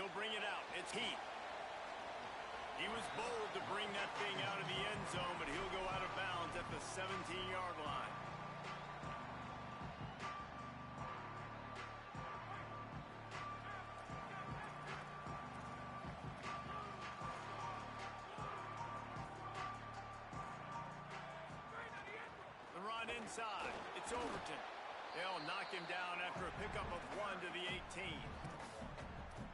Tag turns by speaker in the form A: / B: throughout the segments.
A: He'll bring it out. It's Heath. He was bold to bring that thing out of the end zone, but he'll go out of bounds at the 17-yard line. The run inside. It's Overton. They'll knock him down after a pickup of 1 to the 18.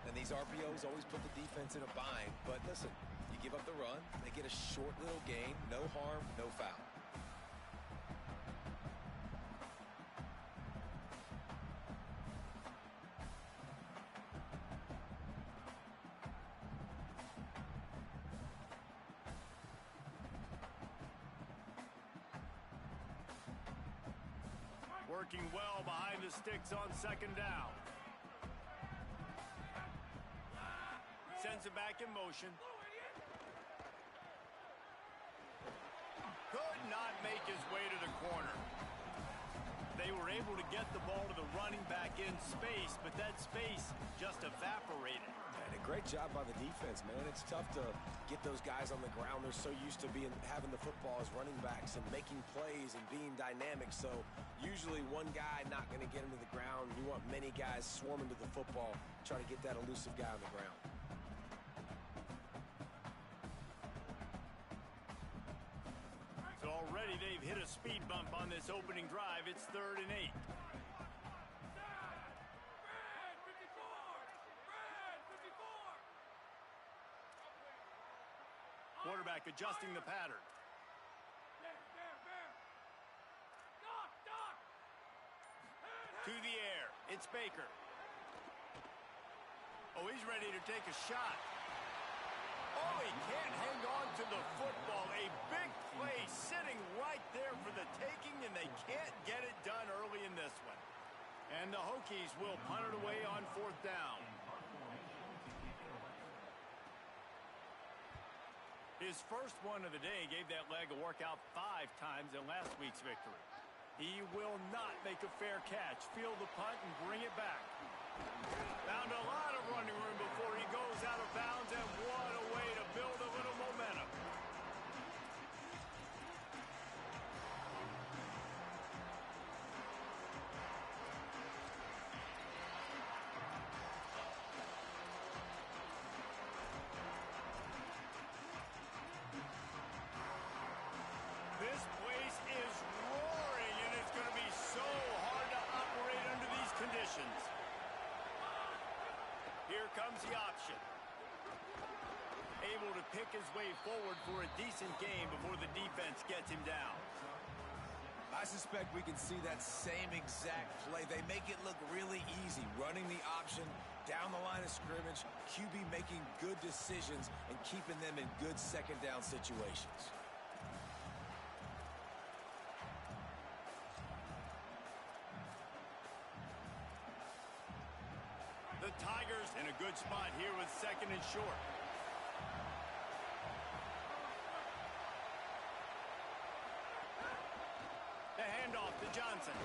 B: And these RPOs always put the defense in a bind. But listen, you give up the run, they get a short little gain, no harm, no foul.
A: Working well behind the sticks on second down. Sends it back in motion. Could not make his way to the corner. They were able to get the ball to the running back in space, but that space just evaporated.
B: And a great job by the defense, man. It's tough to get those guys on the ground. They're so used to having the football as running backs and making plays and being dynamic. So usually one guy not going to get into the ground. You want many guys swarming to the football, try to get that elusive guy on the ground.
A: So already they've hit a speed bump on this opening drive. It's 3rd and 8. Quarterback adjusting the pattern. To the air. It's Baker. Oh, he's ready to take a shot. Oh, he can't hang on to the football. A big play sitting right there for the taking, and they can't get it done early in this one. And the Hokies will punt it away on 4th down. His first one of the day gave that leg a workout 5 times in last week's victory. He will not make a fair catch, field the punt, and bring it back. Found a lot of running room before he goes out of bounds, and what a way to build a little momentum. This place is roaring, and it's going to be so hard to operate under these conditions. Here comes the option. Able to pick his way forward for a decent game before the defense gets him down.
B: I suspect we can see that same exact play. They make it look really easy, running the option down the line of scrimmage, QB making good decisions and keeping them in good second down situations.
A: The Tigers in a good spot here with 2nd and short. The handoff to Johnson.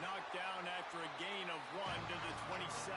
A: Knocked down after a gain of 1 to the 27.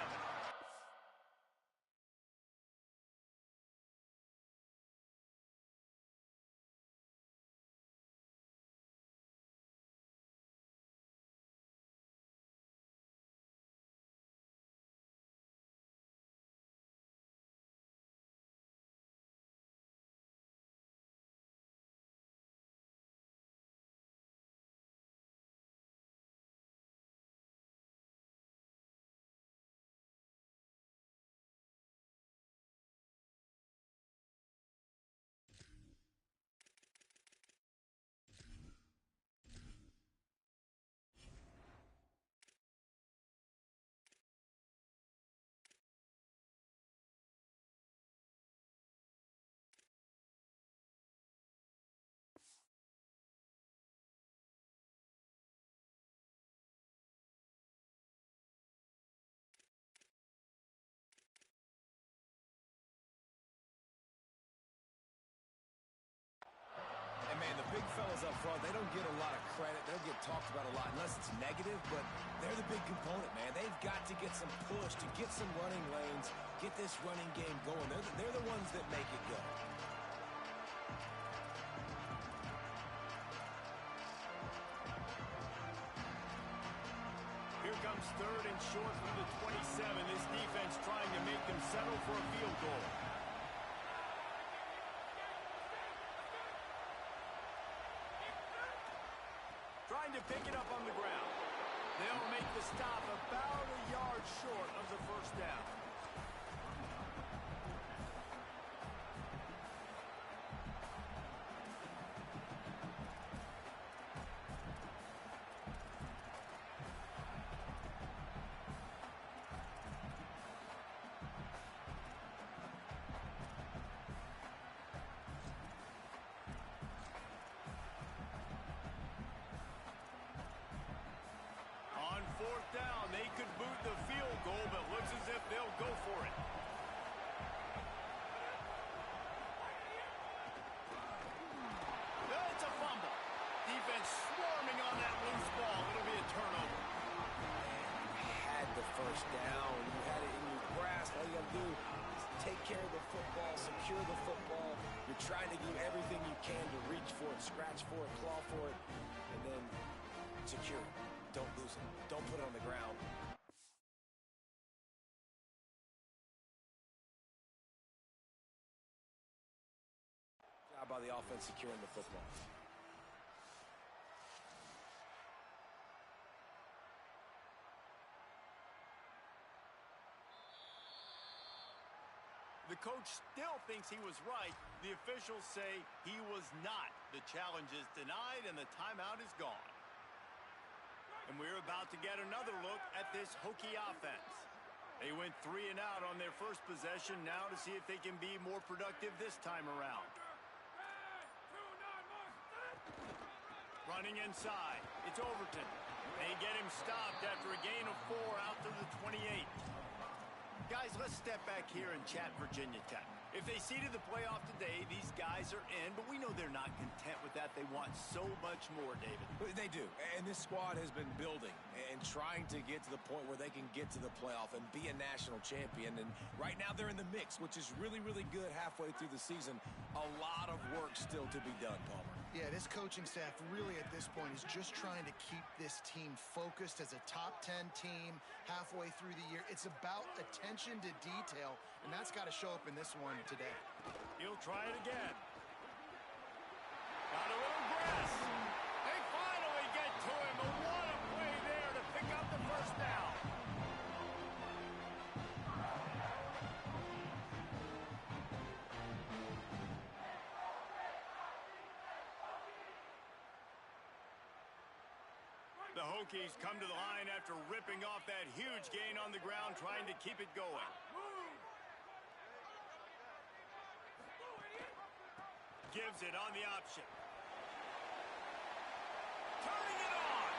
B: And man, the big fella details up front, they don't get a lot of credit. They'll get talked about a lot unless it's negative, but they're the big component, man. They've got to get some push to get some running lanes, get this running game going. They're the ones that make it go.
A: Here comes 3rd and short from the 27. This defense trying to make them settle for a field goal. Trying to pick it up on the ground. They'll make the stop about a yard short of the first down. On 4th down, they could boot the field goal, but looks as if they'll go for it. It's a fumble. Defense swarming on that loose ball. It'll be a turnover.
B: You had the first down. You had it in your grasp. All you got to do is take care of the football, secure the football. You're trying to do everything you can to reach for it, scratch for it, claw for it, and then secure it. Don't lose it. Don't put it on the ground. Job by the offense securing the football.
A: The coach still thinks he was right. The officials say he was not. The challenge is denied and the timeout is gone. And we're about to get another look at this Hokie offense. They went 3 and out on their first possession, now to see if they can be more productive this time around. Running inside, it's Overton. They get him stopped after a gain of 4 out to the 28. Guys, let's step back here and chat Virginia Tech. If they seeded the playoff today, these guys are in, but we know they're not content with that. They want so much more, David.
B: They do, and this squad has been building and trying to get to the point where they can get to the playoff and be a national champion. And right now they're in the mix, which is really, really good halfway through the season. A lot of work still to be done, Palmer.
C: Yeah, this coaching staff really at this point is just trying to keep this team focused as a top 10 team halfway through the year. It's about attention to detail, and that's got to show up in this one today.
A: He'll try it again. Got a little grass. They finally get to him, but what a play there to pick up the first down. The Hokies come to the line after ripping off that huge gain on the ground, trying to keep it going. Gives it on the option. Turning it on.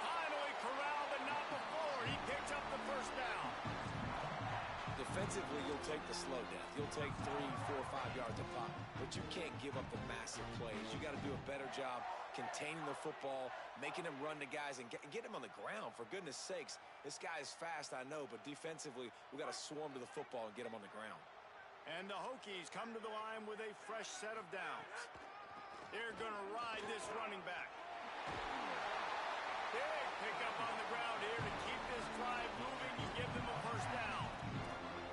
A: Finally corralled, but not before. He picks up the first down.
B: Defensively, you'll take the slow death. You'll take 3, 4, 5 yards a pop, but you can't give up the massive plays. You got to do a better job containing the football, making him run to guys, and get him on the ground. For goodness sakes, this guy is fast, I know, but defensively, we got to swarm to the football and get him on the ground.
A: And the Hokies come to the line with a fresh set of downs. They're going to ride this running back. Big pickup on the ground here to keep this drive moving and give them a first down.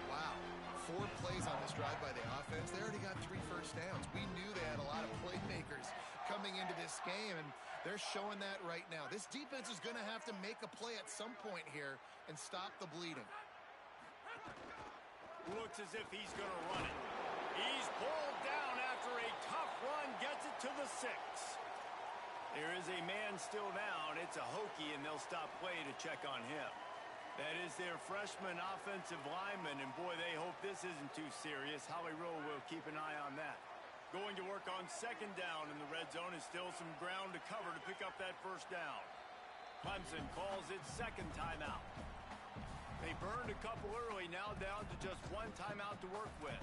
C: Wow, 4 plays on this drive by the offense. They already got 3 first downs. We knew they had a lot of playmakers coming into this game, and they're showing that right now. This defense is going to have to make a play at some point here and stop the bleeding.
A: Looks as if he's going to run it. He's pulled down after a tough run, gets it to the 6. There is a man still down. It's a Hokie, and they'll stop play to check on him. That is their freshman offensive lineman, and boy, they hope this isn't too serious. Holly Rowe will keep an eye on that. Going to work on 2nd down in the red zone, is still some ground to cover to pick up that first down. Clemson calls its 2nd timeout. They burned a couple early, now down to just 1 timeout to work with.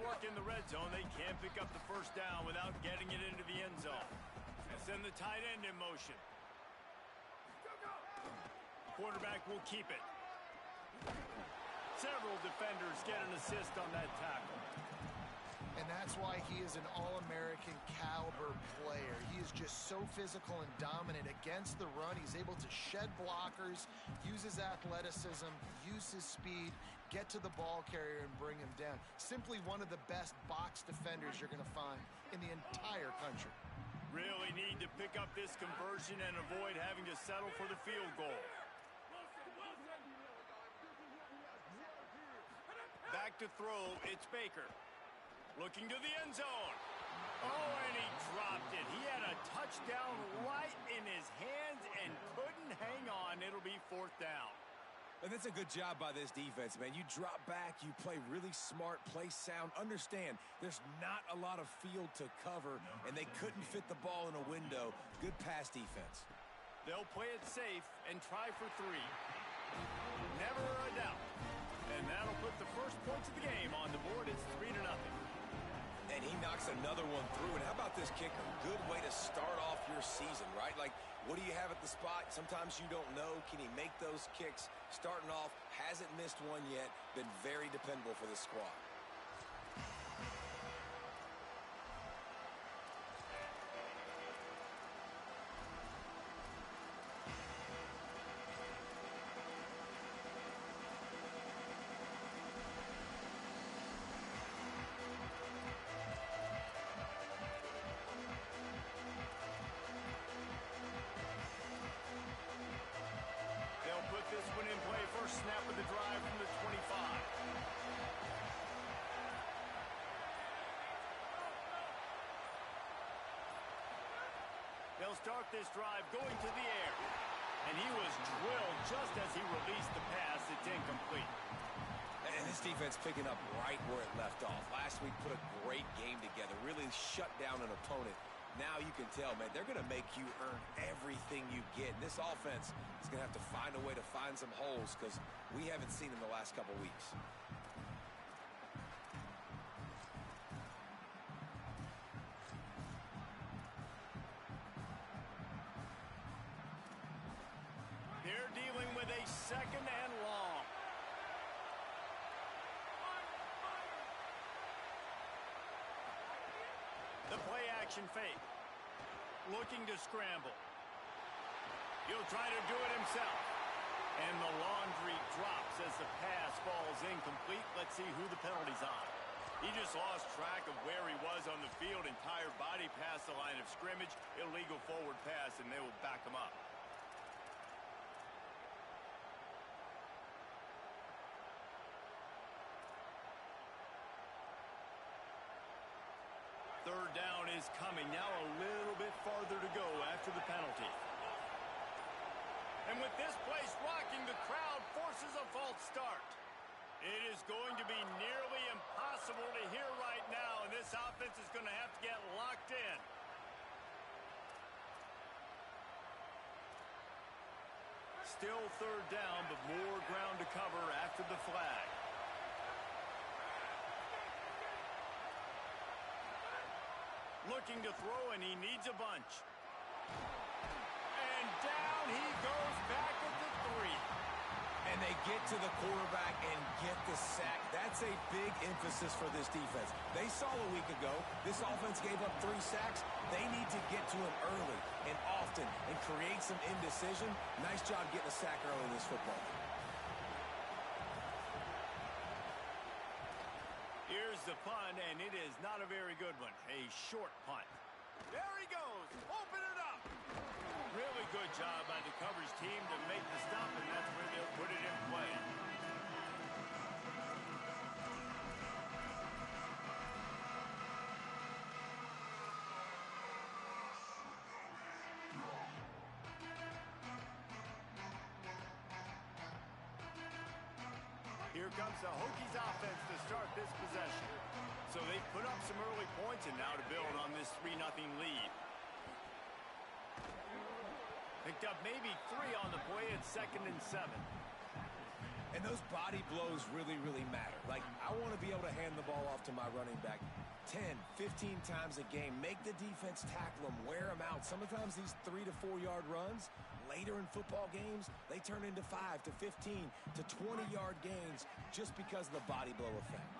A: work in the red zone. They can't pick up the first down without getting it into the end zone. And send the tight end in motion. Quarterback will keep it. Several defenders get an assist on that tackle.
C: And that's why he is an All-American caliber player. He is just so physical and dominant against the run. He's able to shed blockers, use his athleticism, use his speed, get to the ball carrier and bring him down. Simply one of the best box defenders you're going to find in the entire country.
A: Really need to pick up this conversion and avoid having to settle for the field goal. Back to throw, it's Baker. Looking to the end zone. Oh, and he dropped it. He had a touchdown right in his hands and couldn't hang on. It'll be fourth down.
B: And that's a good job by this defense, man. You drop back, you play really smart, play sound. Understand, there's not a lot of field to cover, and they couldn't fit the ball in a window. Good pass defense.
A: They'll play it safe and try for three. Never a doubt. And that'll put the first points of the game on the board. It's 3-0.
B: And he knocks another one through. And how about this kicker? Good way to start off your season, right? Like, what do you have at the spot? Sometimes you don't know. Can he make those kicks? Starting off, hasn't missed one yet. Been very dependable for this squad.
A: Snap of the drive from the 25. They'll start this drive going to the air. And he was drilled just as he released the pass. It's incomplete.
B: And this defense picking up right where it left off. Last week put a great game together. Really shut down an opponent. Now you can tell, man, they're going to make you earn everything you get. And this offense is going to have to find a way to find some holes because we haven't seen in the last couple weeks.
A: They're dealing with a second and long. The play action fake. Looking to scramble. He'll try to do it himself. And the laundry drops as the pass falls incomplete. Let's see who the penalty's on. He just lost track of where he was on the field. Entire body past the line of scrimmage. Illegal forward pass, and they will back him up. Third down is coming. Now a little bit farther to go after the penalty. And with this place rocking, the crowd forces a false start. It is going to be nearly impossible to hear right now, and this offense is going to have to get locked in. Still third down, but more ground to cover after the flag. Looking to throw, and he needs a bunch. And down he goes back at the 3.
B: And they get to the quarterback and get the sack. That's a big emphasis for this defense. They saw a week ago, this offense gave up 3 sacks. They need to get to him early and often and create some indecision. Nice job getting a sack early in this football game.
A: Here's the punt, and it is not a very good one. A short punt. There he goes. Open it up. Really good job by the coverage team to make the stop, and that's where they'll put it in play. Here comes the Hokies offense to start this possession. So they put up some early points and now to build on this 3-0 lead. Picked up maybe 3 on the play at 2nd and 7.
B: And those body blows really, really matter. Like, I want to be able to hand the ball off to my running back 10, 15 times a game. Make the defense tackle them, wear them out. Sometimes these 3 to 4 yard runs, later in football games, they turn into 5 to 15 to 20-yard gains just because of the body blow effect.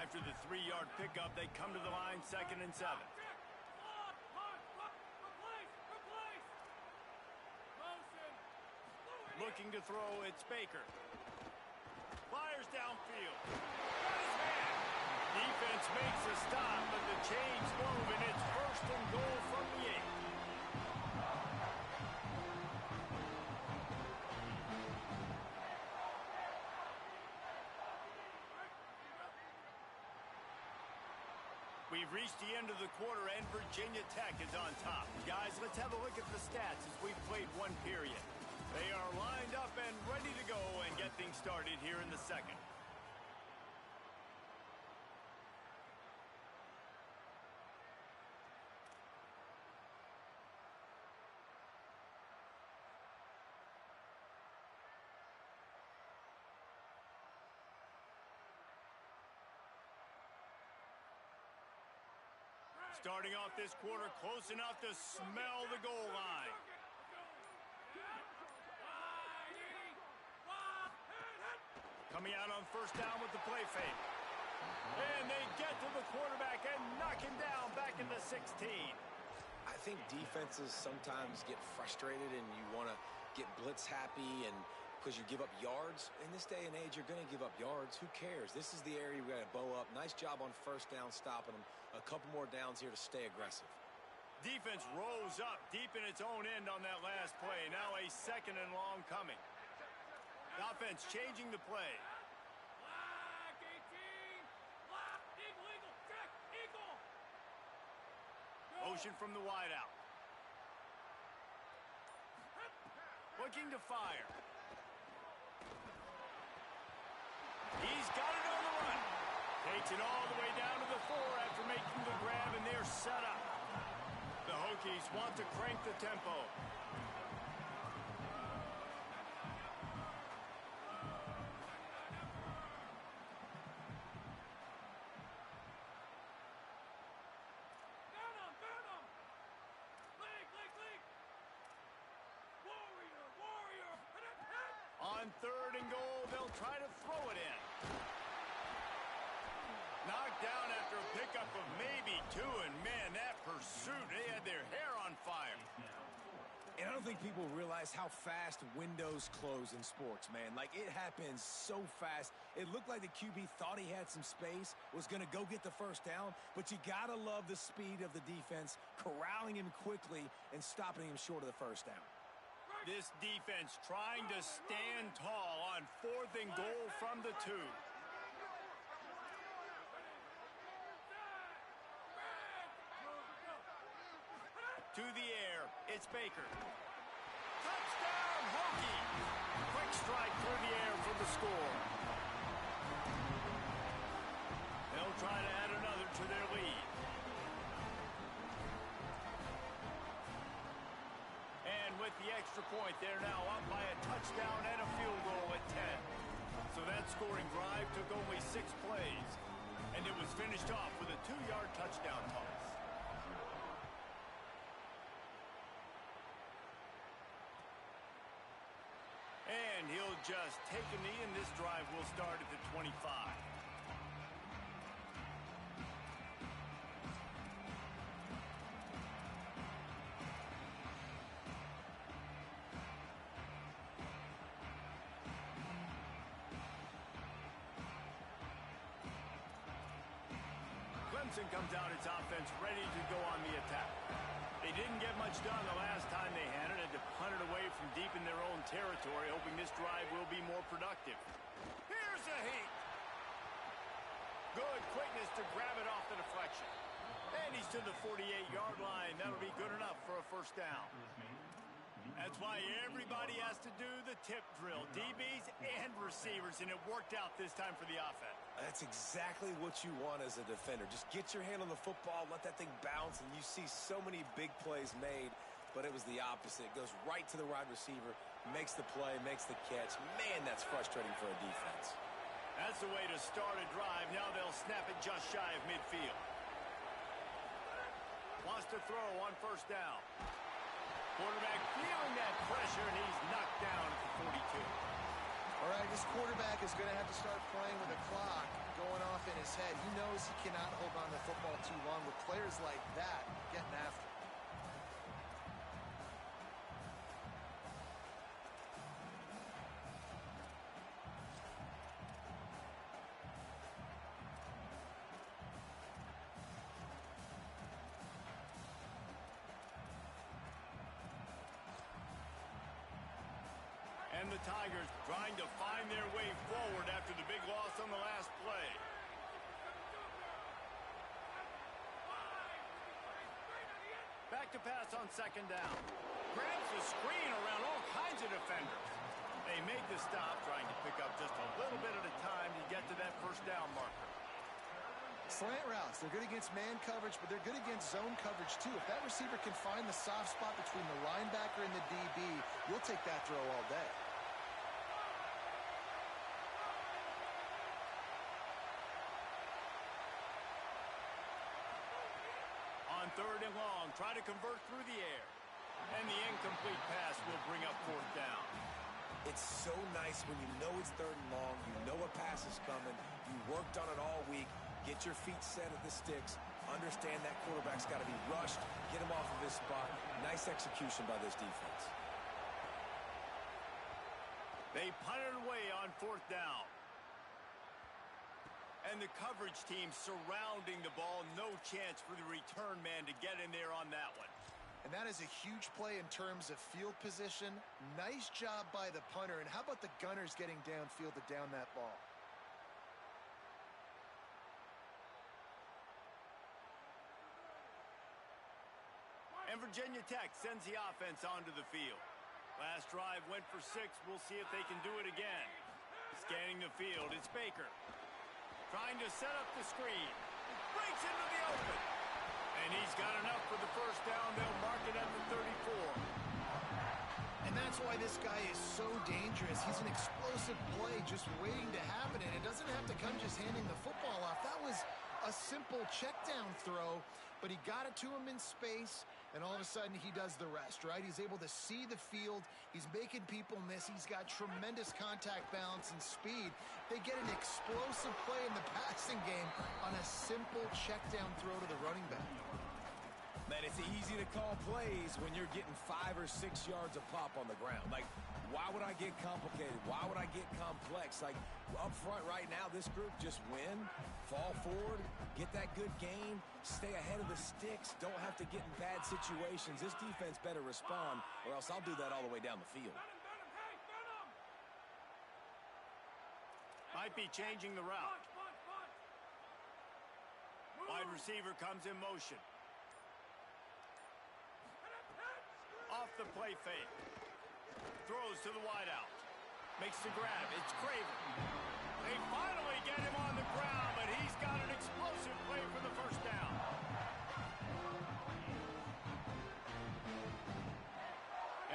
A: After the 3-yard pickup, they come to the line 2nd and 7. Looking to throw, it's Baker. Fires downfield. Got his man. Defense makes a stop, but the chains move, and it's 1st and goal from the 8. We've reached the end of the quarter, and Virginia Tech is on top. Guys, let's have a look at the stats as we've played 1 period. They are lined up and ready to go and get things started here in the 2nd. Starting off this quarter close enough to smell the goal line. Coming out on 1st down with the play fake. And they get to the quarterback and knock him down back in the 16.
B: I think defenses sometimes get frustrated and you want to get blitz happy and because you give up yards. In this day and age, you're going to give up yards. Who cares? This is the area we got to bow up. Nice job on 1st down stopping them. A couple more downs here to stay aggressive.
A: Defense rose up deep in its own end on that last play. Now a 2nd and long coming. The offense changing the play. Motion from the wideout. Looking to fire. He's got it on the run. Takes it all the way down to the 4 after making the grab, and they're set up. The Hokies want to crank the tempo. On 3rd and goal, they'll try to throw it in. Knocked down after a pickup of maybe 2, and man, that pursuit, they had their hair on fire.
B: And I don't think people realize how fast windows close in sports, man. Like, it happens so fast. It looked like the QB thought he had some space, was going to go get the 1st down, but you got to love the speed of the defense, corralling him quickly and stopping him short of the 1st down.
A: This defense trying to stand tall on 4th and goal from the 2. To the air, it's Baker. Touchdown, Hokie! Quick strike through the air for the score. They'll try to add another to their lead. And with the extra point, they're now up by a touchdown and a field goal at 10. So that scoring drive took only 6 plays, and it was finished off with a 2-yard touchdown toss. And he'll just take a knee, and this drive will start at the 25. Clemson comes out its offense ready to go on the attack. They didn't get much done the last time they had it. Had to punt it away from deep in their own territory, hoping this drive will be more productive. Here's a heat. Good quickness to grab it off the deflection. And he's to the 48-yard line. That'll be good enough for a 1st down. That's why everybody has to do the tip drill, DBs and receivers, and it worked out this time for the offense.
B: That's exactly what you want as a defender. Just get your hand on the football, let that thing bounce, and you see so many big plays made but it was the opposite. Goes right to the wide receiver, makes the play, makes the catch. Man, that's frustrating for a defense.
A: That's the way to start a drive. Now they'll snap it just shy of midfield. Wants to throw on first down. Quarterback feeling that pressure, and he's knocked down at the 42.
C: All right, this quarterback is going to have to start playing with a clock going off in his head. He knows he cannot hold on to the football too long with players like that getting after him.
A: And the Tigers trying to find their way forward after the big loss on the last play. Back to pass on second down. Grabs the screen around all kinds of defenders. They made the stop, trying to pick up just a little bit at a time to get to that first down marker.
C: Slant routes, they're good against man coverage, but they're good against zone coverage too. If that receiver can find the soft spot between the linebacker and the DB, you'll take that throw all day.
A: On third and long, try to convert through the air. And the incomplete pass will bring up fourth down.
B: It's so nice when you know it's third and long, you know a pass is coming, you worked on it all week, get your feet set at the sticks, understand that quarterback's got to be rushed, get him off of his spot. Nice execution by this defense.
A: They punted away on fourth down. And the coverage team surrounding the ball. No chance for the return man to get in there on that one.
C: And that is a huge play in terms of field position. Nice job by the punter. And how about the Gunners getting downfield to down that ball?
A: And Virginia Tech sends the offense onto the field. Last drive went for 6. We'll see if they can do it again. Scanning the field, it's Baker. Trying to set up the screen. Breaks into the open. And he's got enough for the first down. They'll mark it at the 34.
C: And that's why this guy is so dangerous. He's an explosive play just waiting to happen. And it doesn't have to come just handing the football off. That was a simple check down throw, but he got it to him in space, and all of a sudden he does the rest, right? He's able to see the field. He's making people miss. He's got tremendous contact balance and speed. They get an explosive play in the passing game on a simple check down throw to the running back.
B: Man, it's easy to call plays when you're getting 5 or 6 yards of pop on the ground. Like, why would I get complicated? Why would I get complex? Like, up front right now, this group just win, fall forward, get that good gain, stay ahead of the sticks, don't have to get in bad situations. This defense better respond, or else I'll do that all the way down the field.
A: Might be changing the route. Wide receiver comes in motion. Off the play fake. Throws to the wideout. Makes the grab. It's Craven. They finally get him on the ground, but he's got an explosive play for the first down.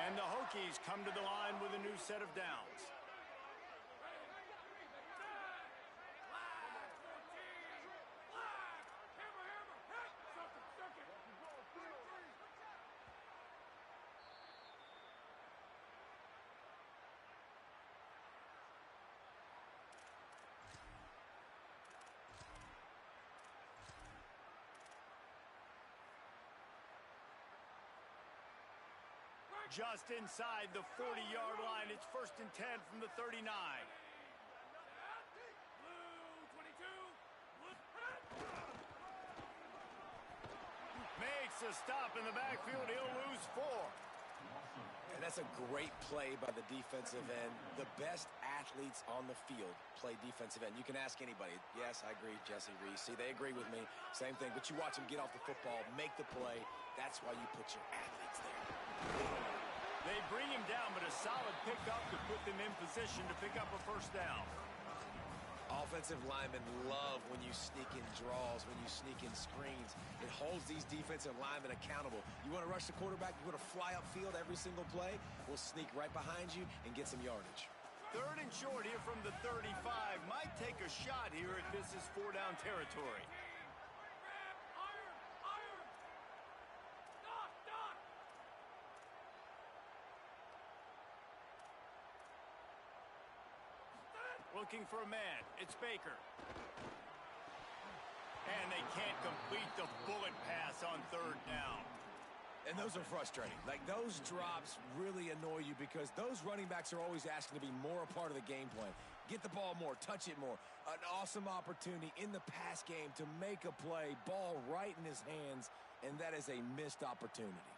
A: And the Hokies come to the line with a new set of downs. Just inside the 40-yard line. It's 1st and 10 from the 39. Makes a stop in the backfield. He'll lose 4.
B: And that's a great play by the defensive end. The best athletes on the field play defensive end. You can ask anybody. Yes, I agree, Jesse Reese. See, they agree with me. Same thing. But you watch them get off the football, make the play. That's why you put your athletes there.
A: They bring him down, but a solid pickup to put them in position to pick up a first down.
B: Offensive linemen love when you sneak in draws when you sneak in screens. It holds these defensive linemen accountable. You want to rush the quarterback, you want to fly upfield every single play, we'll sneak right behind you and get some yardage.
A: 3rd and short here from the 35. Might take a shot here if this is 4-down territory. Looking for a man. It's Baker. And they can't complete the bullet pass on 3rd down.
B: And those are frustrating. Like, those drops really annoy you because those running backs are always asking to be more a part of the game plan. Get the ball more, touch it more. An awesome opportunity in the pass game to make a play, ball right in his hands, and that is a missed opportunity.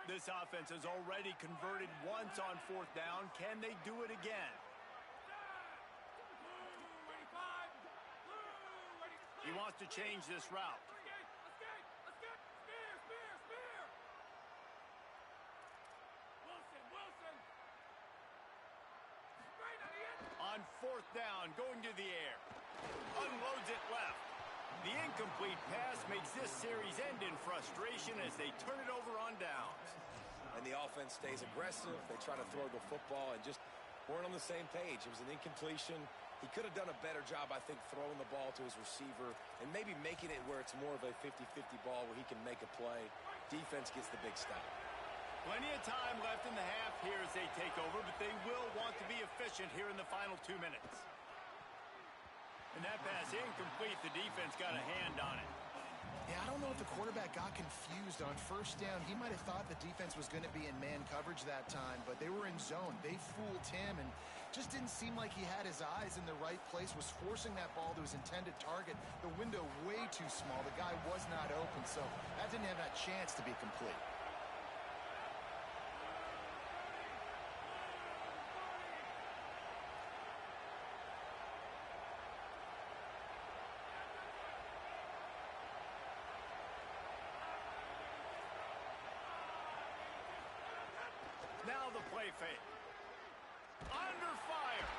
A: This offense has already converted once on 4th down. Can they do it again? He wants to change this route. On 4th down, going to the air. Unloads it left. The incomplete pass makes this series end in frustration as they turn it over on downs.
B: And the offense stays aggressive. They try to throw the football and just weren't on the same page. It was an incompletion. He could have done a better job, I think, throwing the ball to his receiver and maybe making it where it's more of a 50-50 ball where he can make a play. Defense gets the big stop.
A: Plenty of time left in the half here as they take over, but they will want to be efficient here in the final 2 minutes. And that pass incomplete. The defense got a hand on it.
C: Yeah, I don't know if the quarterback got confused on 1st down. He might have thought the defense was going to be in man coverage that time, but they were in zone. They fooled him and just didn't seem like he had his eyes in the right place, was forcing that ball to his intended target. The window way too small. The guy was not open, so that didn't have that chance to be complete.
A: Now the play fake. Under fire.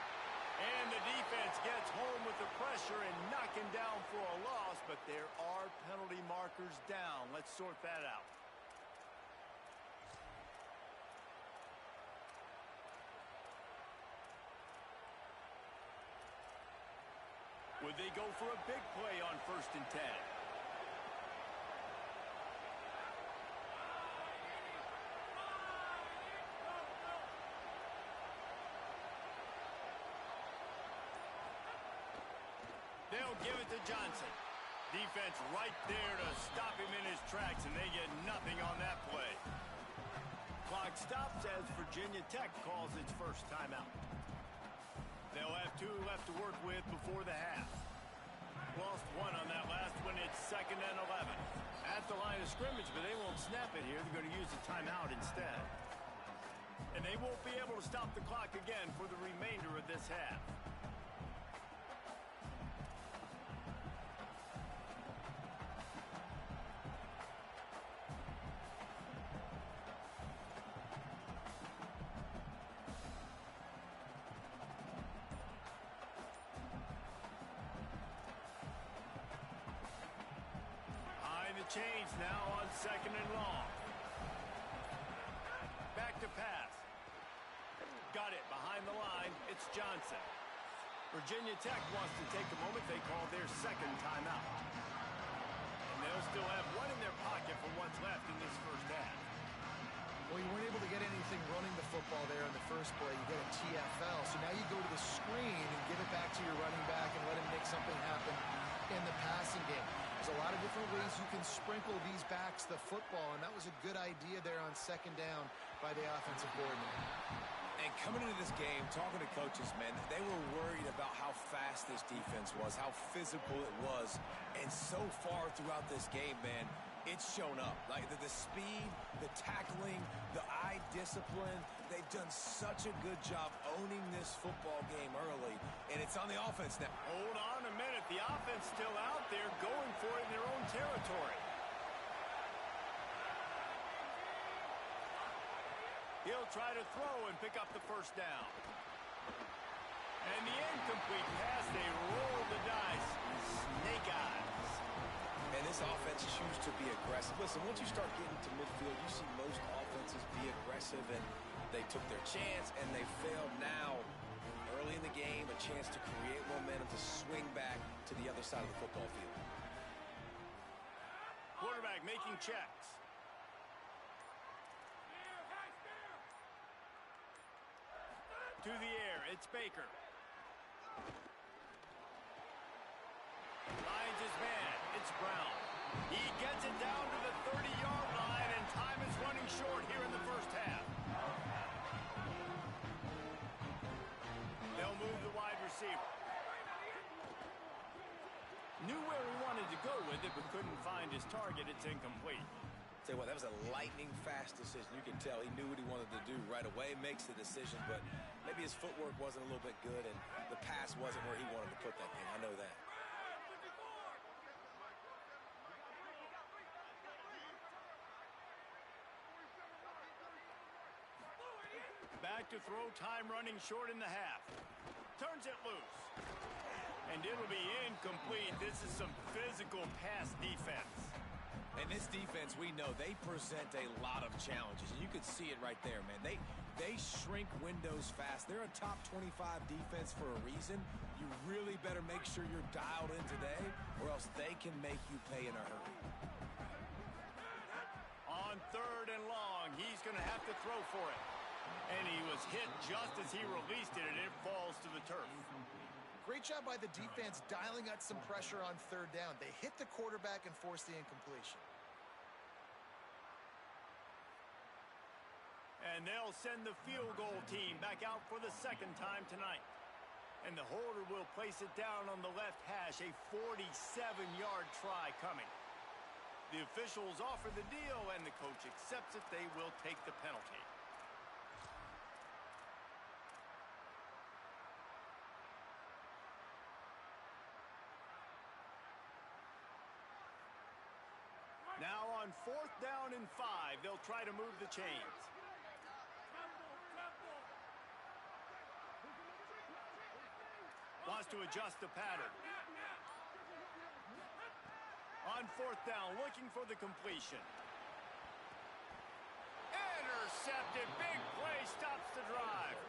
A: And the defense gets home with the pressure and knocking down for a loss, but there are penalty markers down. Let's sort that out. Would they go for a big play on 1st and 10? They'll give it to Johnson. Defense right there to stop him in his tracks, and they get nothing on that play. Clock stops as Virginia Tech calls its first timeout. They'll have 2 left to work with before the half. Lost 1 on that last one. It's 2nd and 11. At the line of scrimmage, but they won't snap it here. They're going to use the timeout instead. And they won't be able to stop the clock again for the remainder of this half. Change now on 2nd and long. Back to pass. Got it behind the line. It's Johnson. Virginia Tech wants to take a moment. They call their 2nd timeout. And they'll still have 1 in their pocket for what's left in this first half.
C: Well, you weren't able to get anything running the football there in the first play. You get a TFL. So now you go to the screen and give it back to your running back and let him make something happen in the passing game. There's a lot of different ways you can sprinkle these backs the football, and that was a good idea there on 2nd down by the offensive coordinator.
B: And coming into this game, talking to coaches, man, they were worried about how fast this defense was, how physical it was. And so far throughout this game, man, it's shown up. Like the speed, the tackling, the eye discipline, they've done such a good job owning this football game early, and it's on the offense now.
A: Hold on a minute. The offense still out there going for it in their own territory. He'll try to throw and pick up the first down. And the incomplete pass, they roll the dice.
B: aggressive. Listen, once you start getting to midfield, you see most offenses be aggressive, and they took their chance, and they failed. Now, early in the game, a chance to create momentum, to swing back to the other side of the football field.
A: Quarterback making checks. To the air, it's Baker. Finds his man, it's Brown. He gets it down to the 30-yard line, and time is running short here in the first half. They'll move the wide receiver. Knew where he wanted to go with it, but couldn't find his target. It's incomplete.
B: Tell you what, that was a lightning-fast decision. You can tell he knew what he wanted to do right away, makes the decision, but maybe his footwork wasn't a little bit good, and the pass wasn't where he wanted to put that thing. I know that.
A: Back to throw, time running short in the half. Turns it loose. And it'll be incomplete. This is some physical pass defense.
B: And this defense, we know, they present a lot of challenges. And you can see it right there, man. They shrink windows fast. They're a top 25 defense for a reason. You really better make sure you're dialed in today, or else they can make you pay in a hurry.
A: On 3rd and long, he's going to have to throw for it. And he was hit just as he released it, and it falls to the turf.
C: Great job by the defense dialing out some pressure on 3rd down. They hit the quarterback and forced the incompletion.
A: And they'll send the field goal team back out for the 2nd time tonight. And the holder will place it down on the left hash, a 47-yard try coming. The officials offer the deal, and the coach accepts it. They will take the penalty. Now on 4th down and 5, they'll try to move the chains. Wants to adjust the pattern. On 4th down, looking for the completion. Intercepted. Big play stops the drive.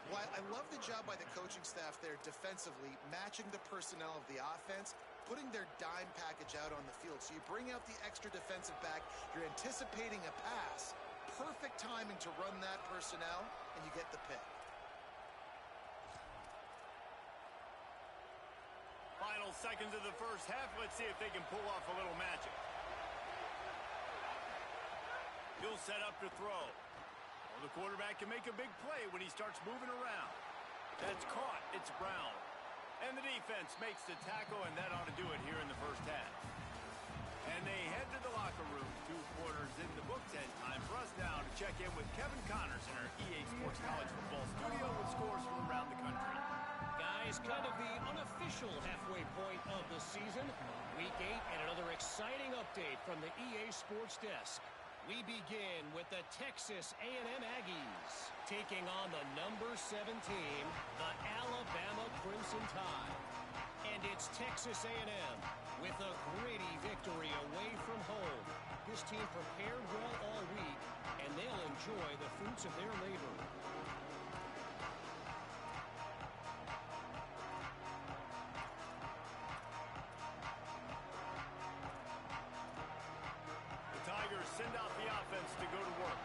C: Well, I love the job by the coaching staff there defensively, matching the personnel of the offense, putting their dime package out on the field. So you bring out the extra defensive back, you're anticipating a pass, perfect timing to run that personnel, and you get the pick.
A: Final seconds of the first half. Let's see if they can pull off a little magic. He'll set up to throw. Well, the quarterback can make a big play when he starts moving around. That's caught. It's Brown. And the defense makes the tackle, and that ought to do it here in the first half. And they head to the locker room. 2 quarters in the books, and time for us now to check in with Kevin Connors in our EA Sports College Football studio with scores from around the country.
D: Guys, kind of the unofficial halfway point of the season. Week 8 and another exciting update from the EA Sports desk. We begin with the Texas A&M Aggies taking on the number 7 team, the Alabama Crimson Tide. And it's Texas A&M with a gritty victory away from home. This team prepared well all week, and they'll enjoy the fruits of their labor.
A: Send out the offense to go to work.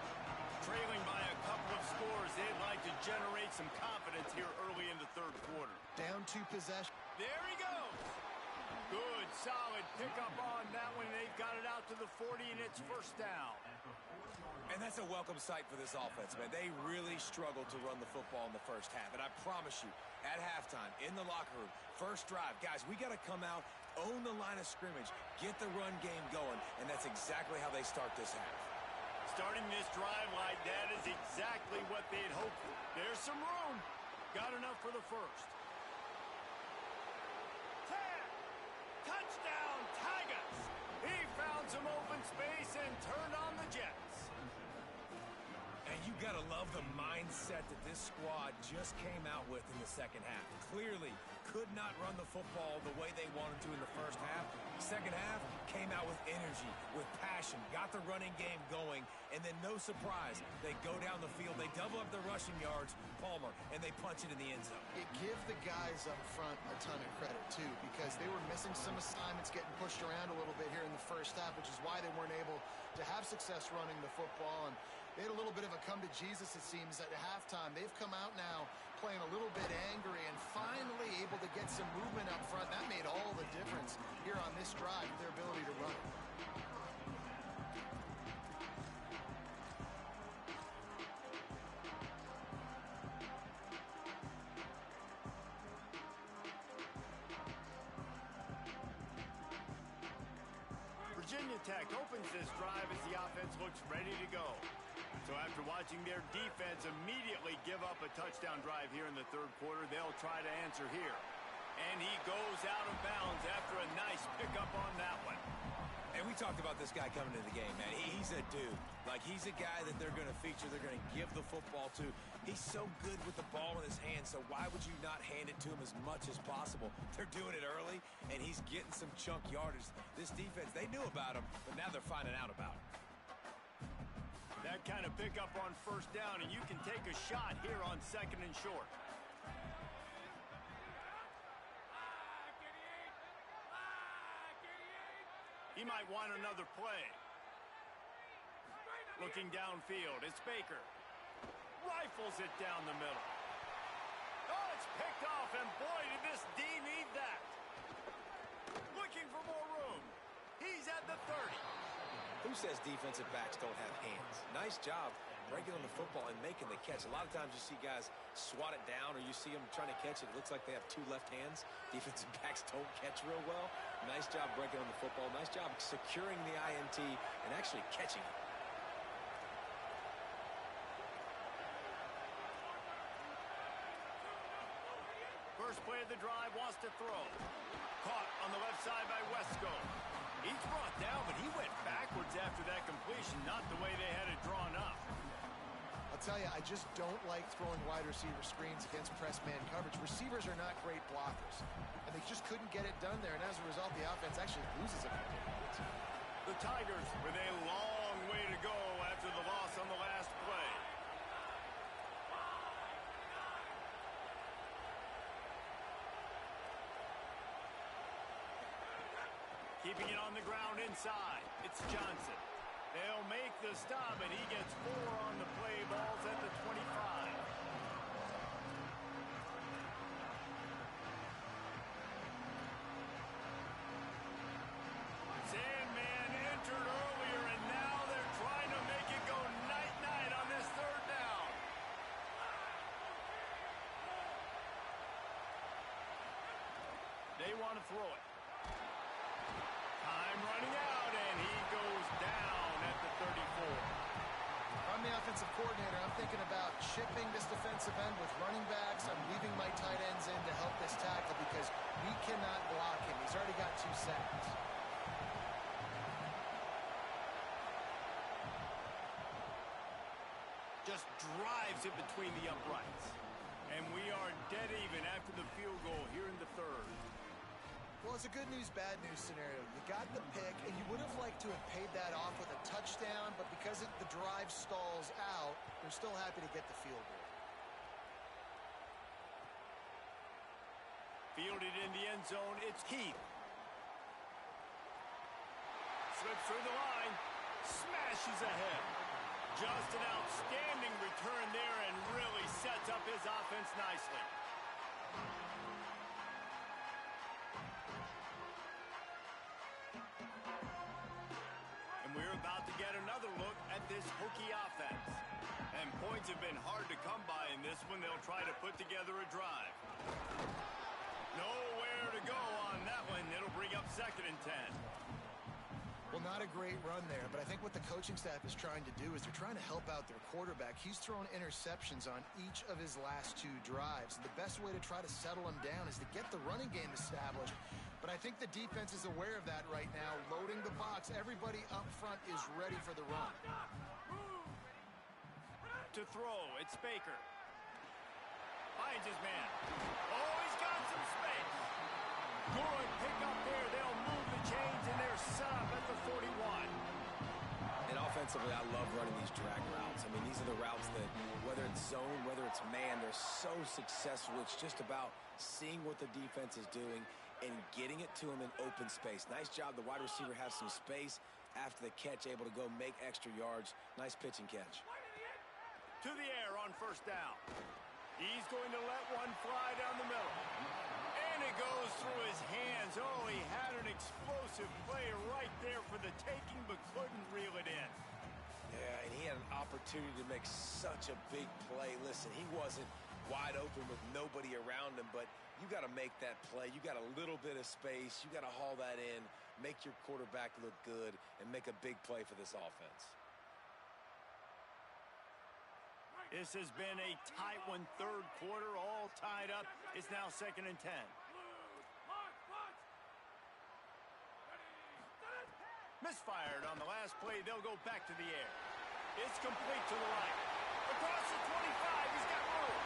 A: Trailing by a couple of scores, they'd like to generate some confidence here early in the 3rd quarter.
C: Down 2 possessions.
A: There he goes. Good, solid pickup on that one. They've got it out to the 40, and it's 1st down.
B: And that's a welcome sight for this offense, man. They really struggled to run the football in the first half. And I promise you, at halftime, in the locker room, first drive, guys, we got to come out, own the line of scrimmage, get the run game going, and that's exactly how they start this half.
A: Starting this drive like that is exactly what they'd hoped for. There's some room. Got enough for the first. 10. Touchdown, Tigers. He found some open space and turned on the Jets.
B: And you got to love the mindset that this squad just came out with in the second half. Clearly could not not run the football the way they wanted to in the first half. Second half came out with energy, with passion, got the running game going, and then no surprise, they go down the field, they double up their rushing yards, Palmer, and they punch it in the end zone.
C: It gives the guys up front a ton of credit, too, because they were missing some assignments, getting pushed around a little bit here in the first half, which is why they weren't able to have success running the football. And they had a little bit of a come to Jesus, it seems, at halftime. They've come out now playing a little bit angry and finally able to get some movement up front. That made all the difference here on this drive, their ability to run.
A: Virginia Tech opens this drive as the offense looks ready to go. So after watching their defense immediately give up a touchdown drive here in the third quarter, they'll try to answer here. And he goes out of bounds after a nice pickup on that one.
B: And we talked about this guy coming into the game, man. He's a dude. Like, he's a guy that they're going to feature, they're going to give the football to. He's so good with the ball in his hands, so why would you not hand it to him as much as possible? They're doing it early, and he's getting some chunk yardage. This defense, they knew about him, but now they're finding out about him.
A: That kind of pickup on first down, and you can take a shot here on second and short. He might want another play. Looking downfield, it's Baker. Rifles it down the middle. Oh, it's picked off, and boy, did this D need that. Looking for more room. He's at the 30.
B: Who says defensive backs don't have hands? Nice job breaking on the football and making the catch. A lot of times you see guys swat it down or you see them trying to catch it. It looks like they have two left hands. Defensive backs don't catch real well. Nice job breaking on the football. Nice job securing the INT and actually catching it.
A: First play of the drive, wants to throw. Caught on the left side by Wesco. He's brought down, but he went backwards after that completion, not the way they had it drawn up.
C: I'll tell you, I just don't like throwing wide receiver screens against press man coverage. Receivers are not great blockers, and they just couldn't get it done there, and as a result, the offense actually loses a couple of points.
A: The Tigers with a long way to go after the loss on the last play. Keeping it on the ground inside. It's Johnson. They'll make the stop, and he gets 4 on the play. Ball's at the 25. Sandman entered earlier, and now they're trying to make it go night-night on this third down. They want to throw it. Time running out, and he goes down at the 34.
C: If I'm the offensive coordinator, I'm thinking about chipping this defensive end with running backs. I'm leaving my tight ends in to help this tackle because we cannot block him. He's already got 2 sacks.
A: Just drives it between the uprights. And we are dead even after the field goal here in the third.
C: Well, it's a good news, bad news scenario. You got the pick, and you would have liked to have paid that off with a touchdown, but because the drive stalls out, they're still happy to get the field goal.
A: Fielded in the end zone, it's Keith. Slips through the line, smashes ahead. Just an outstanding return there and really sets up his offense nicely. And we're about to get another look at this Hokie offense. And points have been hard to come by in this one. They'll try to put together a drive. Nowhere to go on that one. It'll bring up 2nd and 10.
C: Well, not a great run there, but I think what the coaching staff is trying to do is they're trying to help out their quarterback. He's thrown interceptions on each of his last 2 drives. And the best way to try to settle him down is to get the running game established. But I think the defense is aware of that right now, loading the box. Everybody up front is ready for the run.
A: To throw, it's Baker. Finds his man. Oh, he's got some space.
B: Defensively, I love running these drag routes. I mean, these are the routes that, whether it's zone, whether it's man, they're so successful. It's just about seeing what the defense is doing and getting it to them in open space. Nice job. The wide receiver has some space after the catch, able to go make extra yards. Nice pitch and catch.
A: To the air on first down. He's going to let one fly down the middle. And it goes through his hands. Oh, he had an explosive play right there for the taking, but couldn't reel it in.
B: Yeah, and he had an opportunity to make such a big play. Listen, he wasn't wide open with nobody around him, but you got to make that play. You got a little bit of space. You got to haul that in, make your quarterback look good, and make a big play for this offense.
A: This has been a tight one, third quarter, all tied up. It's now 2nd and 10. Misfired on the last play. They'll go back to the air. It's complete to the right. Across the 25, he's got room.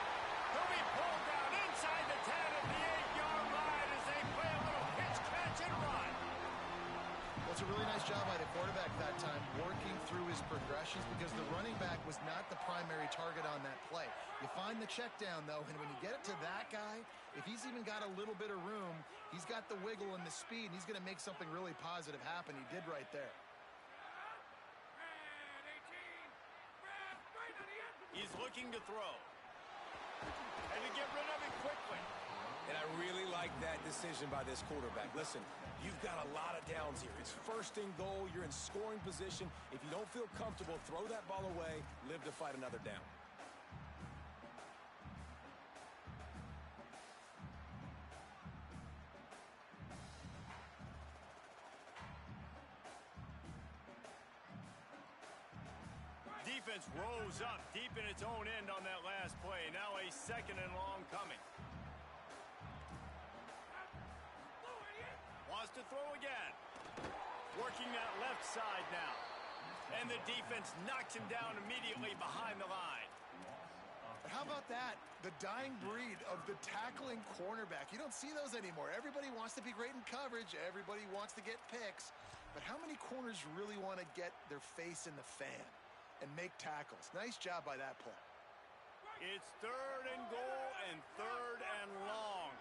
A: He'll be pulled down inside the 10 at the 8-yard line as they play a little pitch, catch, and run.
C: Well, it's a really nice job by the quarterback that time, working through his progressions, because the running back was not the primary target on that play. You find the check down, though, and when you get it to that guy, if he's even got a little bit of room, he's got the wiggle and the speed, and he's going to make something really positive happen. He did right there.
A: He's looking to throw. And to get rid of it quickly.
B: And I really like that decision by this quarterback. Listen, you've got a lot of downs here. It's 1st and goal. You're in scoring position. If you don't feel comfortable, throw that ball away. Live to fight another down.
A: Defense rose up deep in its own end on that last play. Now a 2nd and long coming. Wants to throw again. Working that left side now. And the defense knocks him down immediately behind the line.
C: How about that? The dying breed of the tackling cornerback. You don't see those anymore. Everybody wants to be great in coverage. Everybody wants to get picks. But how many corners really want to get their face in the fan and make tackles? Nice job by that play.
A: It's 3rd and goal and 3rd and long.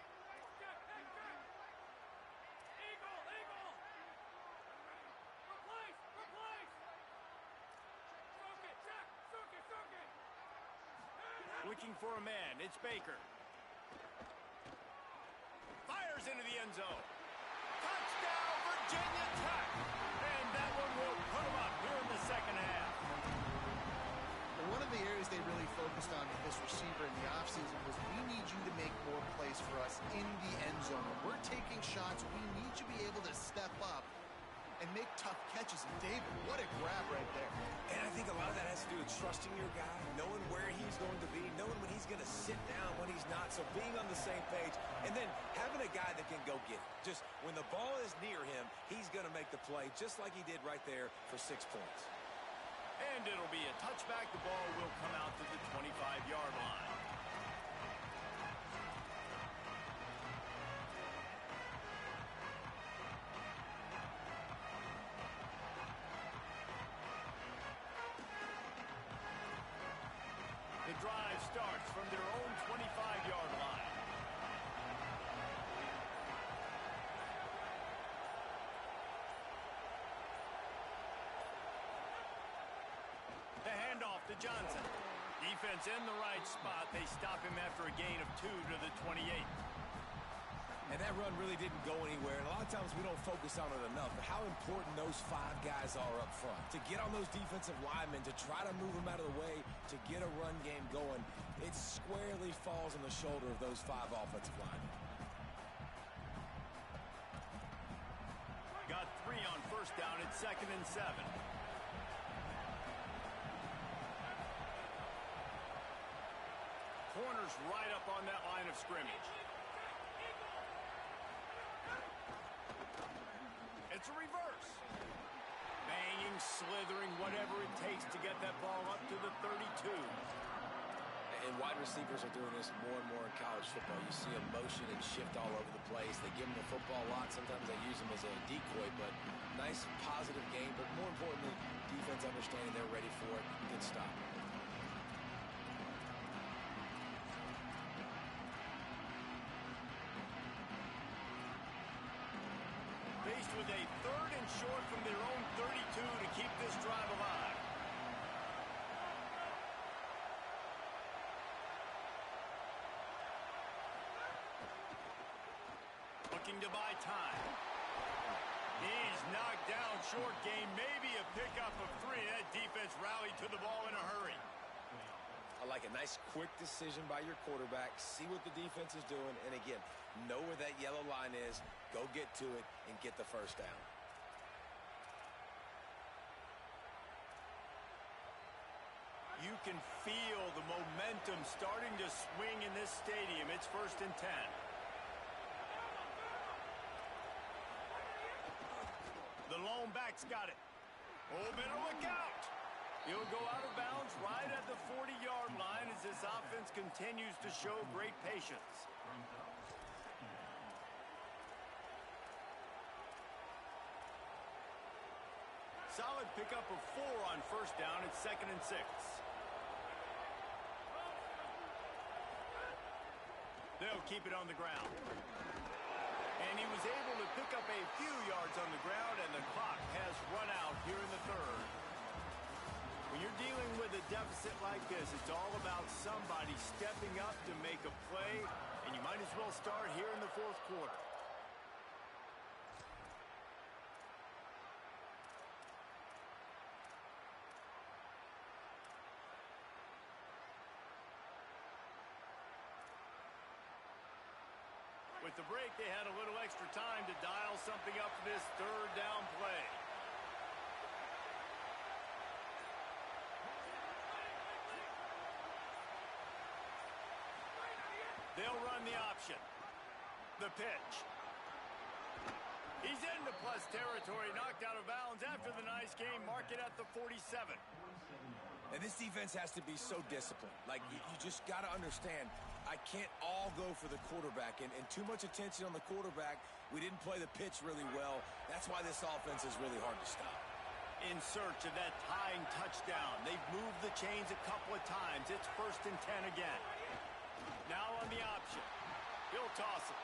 A: Looking for a man. It's Baker. Fires into the end zone. Touchdown, Virginia Tech. And that one will put them up here in the 2nd half.
C: One of the areas they really focused on with this receiver in the offseason was, we need you to make more plays for us in the end zone. When we're taking shots, we need you to be able to step up and make tough catches. And David, what a grab right there.
B: And I think a lot of that has to do with trusting your guy, knowing where he's going to be, knowing when he's going to sit down, when he's not. So being on the same page, and then having a guy that can go get it. Just when the ball is near him, he's going to make the play, just like he did right there for 6 points.
A: And it'll be a touchback. The ball will come out to the 25-yard line. The drive starts from their own 25-yard line. The handoff to Johnson. Defense in the right spot. They stop him after a gain of 2 to the 28.
B: And that run really didn't go anywhere. And a lot of times we don't focus on it enough. But how important those 5 guys are up front. To get on those defensive linemen, to try to move them out of the way, to get a run game going, it squarely falls on the shoulder of those 5 offensive linemen.
A: Got 3 on first down at 2nd and 7. Corners right up on that line of scrimmage. It's a reverse. Banging, slithering, whatever it takes to get that ball up to the 32.
B: And wide receivers are doing this more and more in college football. You see them motion and shift all over the place. They give them the football a lot. Sometimes they use them as a decoy, but nice, positive game. But more importantly, defense understanding they're ready for it. Good stop.
A: Faced with a 3rd and short from their own 32 to keep this drive alive. Looking to buy time. He's knocked down short game. Maybe a pickup of 3. That defense rallied to the ball in a hurry.
B: I like a nice quick decision by your quarterback. See what the defense is doing. And again, know where that yellow line is. Go get to it and get the first down.
A: You can feel the momentum starting to swing in this stadium. It's 1st and 10. The lone back's got it. Oh, better look out. He'll go out of bounds right at the 40-yard line as this offense continues to show great patience. Solid pickup of 4 on 1st down. It's 2nd and 6. They'll keep it on the ground. And he was able to pick up a few yards on the ground, and the clock has run out here in the 3rd. When you're dealing with a deficit like this, it's all about somebody stepping up to make a play, and you might as well start here in the 4th quarter. With the break, they had a little extra time to dial something up for this 3rd down play. They'll run the option. The pitch. He's into plus territory, knocked out of bounds after the nice game. Mark it at the 47.
B: And this defense has to be so disciplined. Like, you just got to understand, I can't all go for the quarterback. And too much attention on the quarterback. We didn't play the pitch really well. That's why this offense is really hard to stop.
A: In search of that tying touchdown. They've moved the chains a couple of times. It's 1st and 10 again. Now on the option. He'll toss it.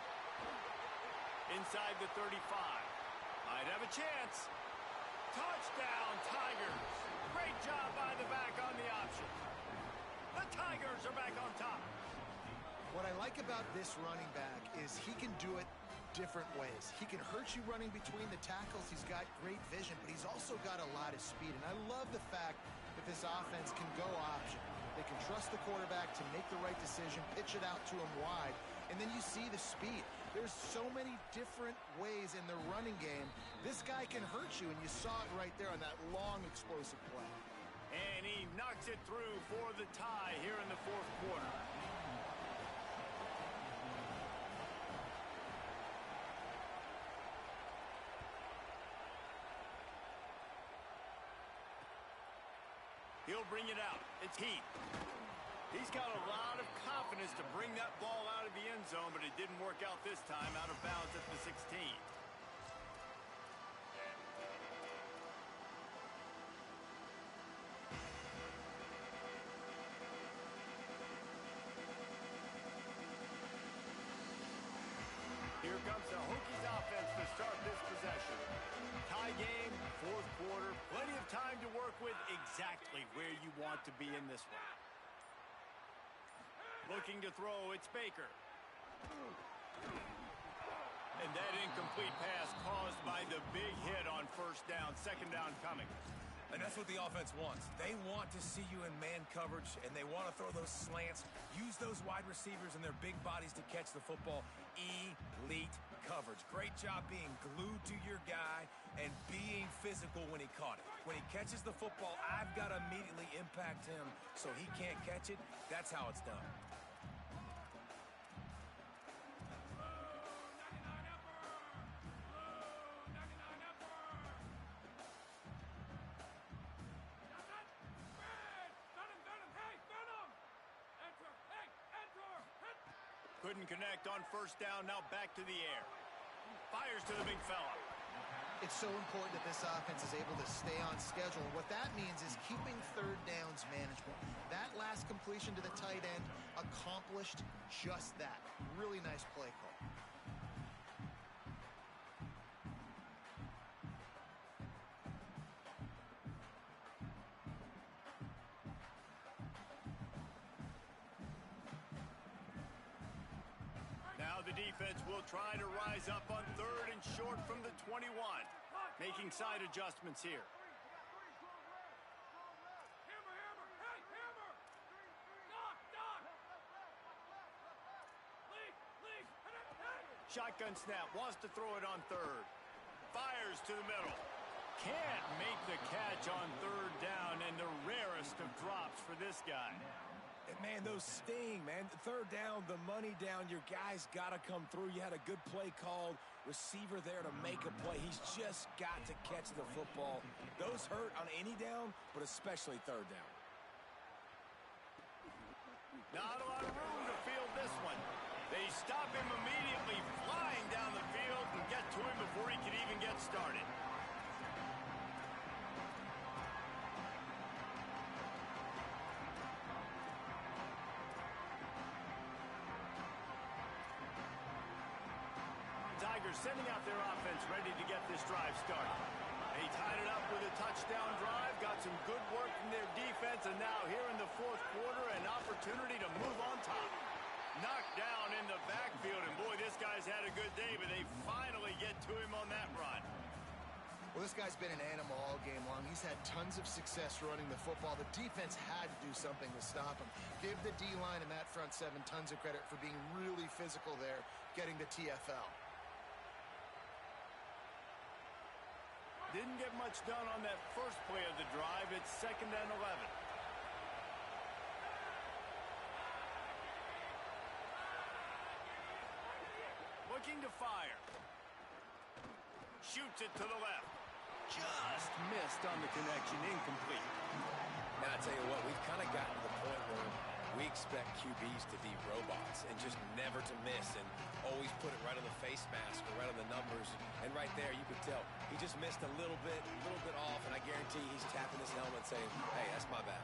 A: Inside the 35. Might have a chance. Touchdown, Tigers. Great job by the back on the option. The Tigers are back on top.
C: What I like about this running back is he can do it different ways. He can hurt you running between the tackles. He's got great vision, but he's also got a lot of speed. And I love the fact that this offense can go option. They can trust the quarterback to make the right decision, pitch it out to him wide, and then you see the speed. There's so many different ways in the running game. This guy can hurt you, and you saw it right there on that long, explosive play.
A: And he knocks it through for the tie here in the 4th quarter. He'll bring it out. It's Heath. He's got a lot of confidence to bring that ball out of the end zone, but it didn't work out this time, out of bounds at the 16. Here comes the Hokies offense to start this possession. Tie game, 4th quarter, plenty of time to work with, exactly where you want to be in this one. Looking to throw, it's Baker. And that incomplete pass caused by the big hit on 1st down, 2nd down coming.
B: And that's what the offense wants. They want to see you in man coverage, and they want to throw those slants, use those wide receivers and their big bodies to catch the football. Elite coverage. Great job being glued to your guy and being physical when he caught it. When he catches the football, I've got to immediately impact him so he can't catch it. That's how it's done.
A: Couldn't connect on first down. Now back to the air. Fires to the big fella.
C: It's so important that this offense is able to stay on schedule. What that means is keeping third downs manageable. That last completion to the tight end accomplished just that. Really nice play call.
A: Now the defense will try to rise up on third and short from the 21. Making side adjustments here. Shotgun snap, wants to throw it on third. Fires to the middle. Can't make the catch on third down, and the rarest of drops for this guy.
B: Man, those sting, man. Third down, the money down. Your guy's got to come through. You had a good play called. Receiver there to make a play. He's just got to catch the football. Those hurt on any down, but especially third down.
A: Not a lot of room to field this one. They stop him immediately, flying down the field, and get to him before he could even get started. Tigers sending out their offense ready to get this drive started. They tied it up with a touchdown drive, got some good work from their defense, and now here in the fourth quarter, an opportunity to move on top. Knocked down in the backfield, and boy, this guy's had a good day, but they finally get to him on that run.
C: Well, this guy's been an animal all game long. He's had tons of success running the football. The defense had to do something to stop him. Give the D-line and that front seven tons of credit for being really physical there, getting the TFL.
A: Didn't get much done on that first play of the drive. It's 2nd and 11. Looking to fire. Shoots it to the left. Just missed on the connection. Incomplete.
B: Now, I tell you what, we've kind of gotten to the point where we expect QBs to be robots and just never to miss and always put it right on the face mask or right on the numbers. And right there, you could tell he just missed a little bit off, and I guarantee he's tapping his helmet saying, hey, that's my bad.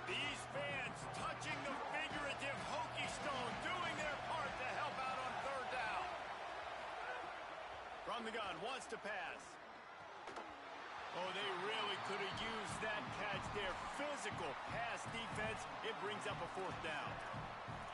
A: These fans touching the figurative hokey stone, doing their part to help out on third down. From the gun, wants to pass. Oh, they really could have used that catch there. Physical pass defense. It brings up a fourth down.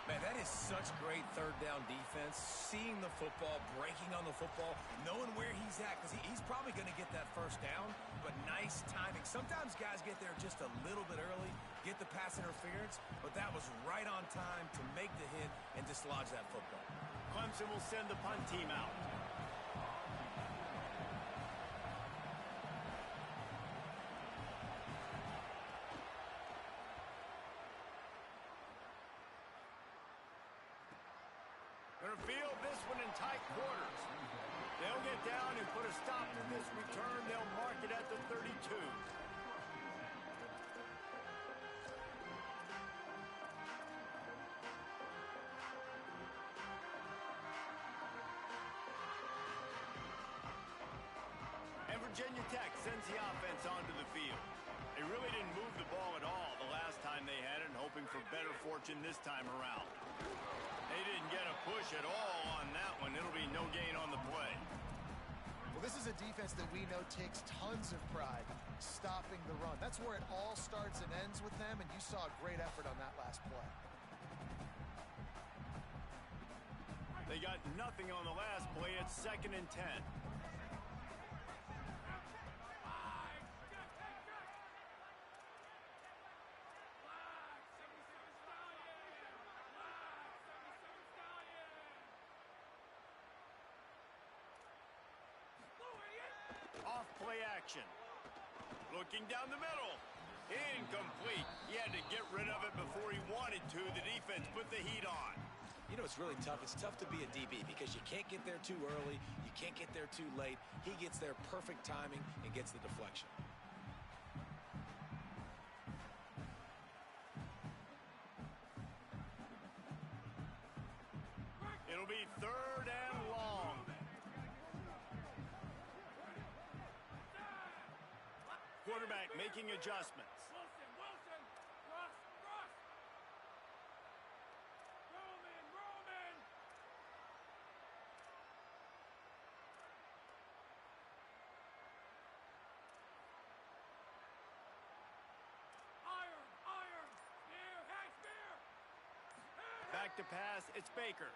B: Man, that is such great third down defense. Seeing the football, breaking on the football, knowing where he's at, because he's probably going to get that first down, but nice timing. Sometimes guys get there just a little bit early, get the pass interference, but that was right on time to make the hit and dislodge that football.
A: Clemson will send the punt team out. Going to field this one in tight quarters. They'll get down and put a stop to this return. They'll mark it at the 32. And Virginia Tech sends the offense onto the field. They really didn't move the ball at all the last time they had it, hoping for better fortune this time around. They didn't get a push at all on that one. It'll be no gain on the play.
C: Well, this is a defense that we know takes tons of pride stopping the run. That's where it all starts and ends with them, and you saw a great effort on that last play.
A: They got nothing on the last play. It's 2nd and 10. Off play action. Looking down the middle. Incomplete. He had to get rid of it before he wanted to. The defense put the heat on.
B: You know, it's really tough. It's tough to be a DB because you can't get there too early. You can't get there too late. He gets there perfect timing and gets the deflection.
A: It'll be 3rd and long. Quarterback making adjustments.
E: Wilson, Russ. Roman. Iron. Spear.
A: Back to pass, it's Baker.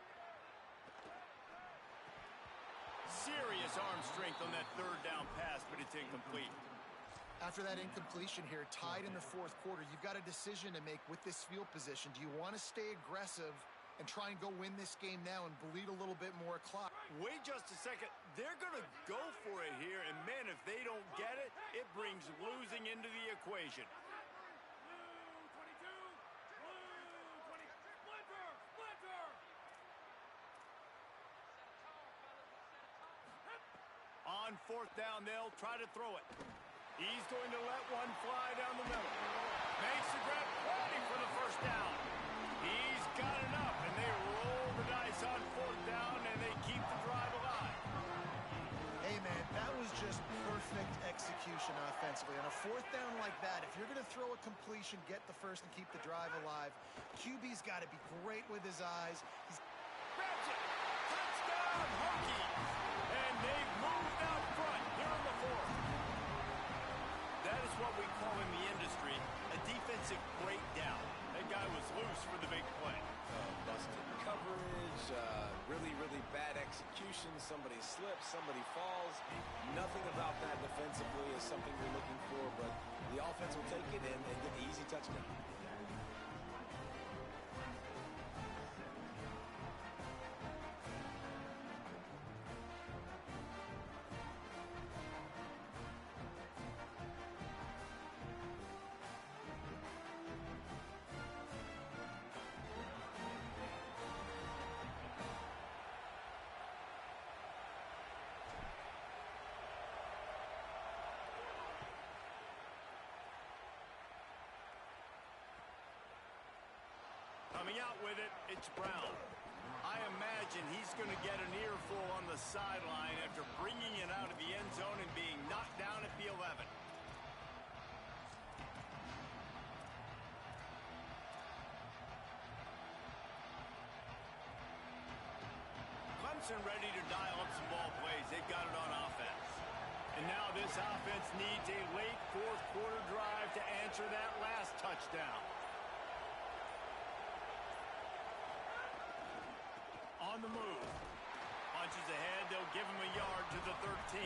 A: Serious arm strength on that 3rd down pass, but it's incomplete.
C: After that incompletion here, tied in the 4th quarter, you've got a decision to make with this field position. Do you want to stay aggressive and try and go win this game now and bleed a little bit more clock?
A: Wait just a second. They're going to go for it here, and man, if they don't get it, it brings losing into the equation. On 4th down, they'll try to throw it. He's going to let one fly down the middle. Makes the grab, ready for the 1st down. He's got enough, and they roll the dice on 4th down, and they keep the drive alive.
C: Hey, man, that was just perfect execution offensively. On a 4th down like that, if you're going to throw a completion, get the 1st and keep the drive alive, QB's got to be great with his eyes. He's
A: grabs it. Touchdown, Hokies. And they've moved out front here in the 4th. That is what we call in the industry a defensive breakdown. That guy was loose for the big play.
B: Busted coverage, really bad execution. Somebody slips, somebody falls. Nothing about that defensively is something we're looking for, but the offense will take it and get the easy touchdown.
A: Coming out with it, it's Brown. I imagine he's going to get an earful on the sideline after bringing it out of the end zone and being knocked down at the 11. Clemson ready to dial up some ball plays. They've got it on offense. And now this offense needs a late 4th quarter drive to answer that last touchdown. On the move. Punches ahead. They'll give him a yard to the 13.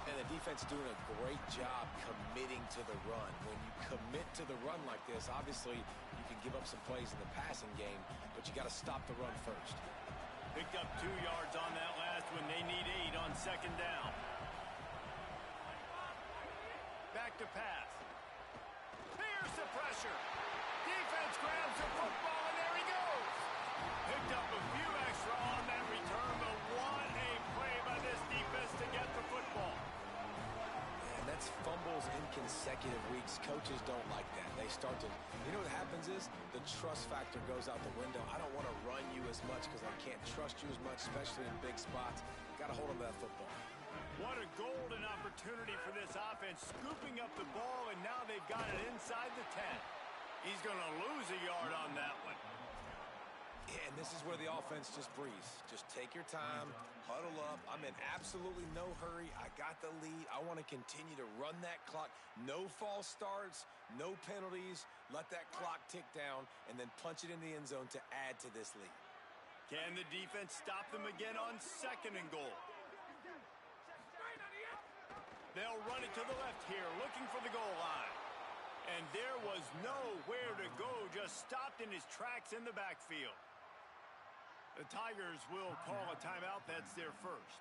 B: And the defense doing a great job committing to the run. When you commit to the run like this, obviously you can give up some plays in the passing game, but you got to stop the run first.
A: Picked up 2 yards on that last one. They need 8 on 2nd down. Back to pass. Here's the pressure. Defense grabs the football, and there he goes. Picked up a few extra on that return, but what a play by this defense to get the football.
B: And that's fumbles in consecutive weeks. Coaches don't like that. They start to, you know what happens is the trust factor goes out the window. I don't want to run you as much because I can't trust you as much, especially in big spots. Got to hold on to that football.
A: What a golden opportunity for this offense, scooping up the ball, and now they've got it inside the 10. He's going to lose a yard on that one.
B: Yeah, and this is where the offense just breathes. Just take your time, huddle up. I'm in absolutely no hurry. I got the lead. I want to continue to run that clock. No false starts, no penalties. Let that clock tick down, and then punch it in the end zone to add to this lead.
A: Can the defense stop them again on 2nd and goal? They'll run it to the left here, looking for the goal line. And there was nowhere to go, just stopped in his tracks in the backfield. The Tigers will call a timeout. That's their first.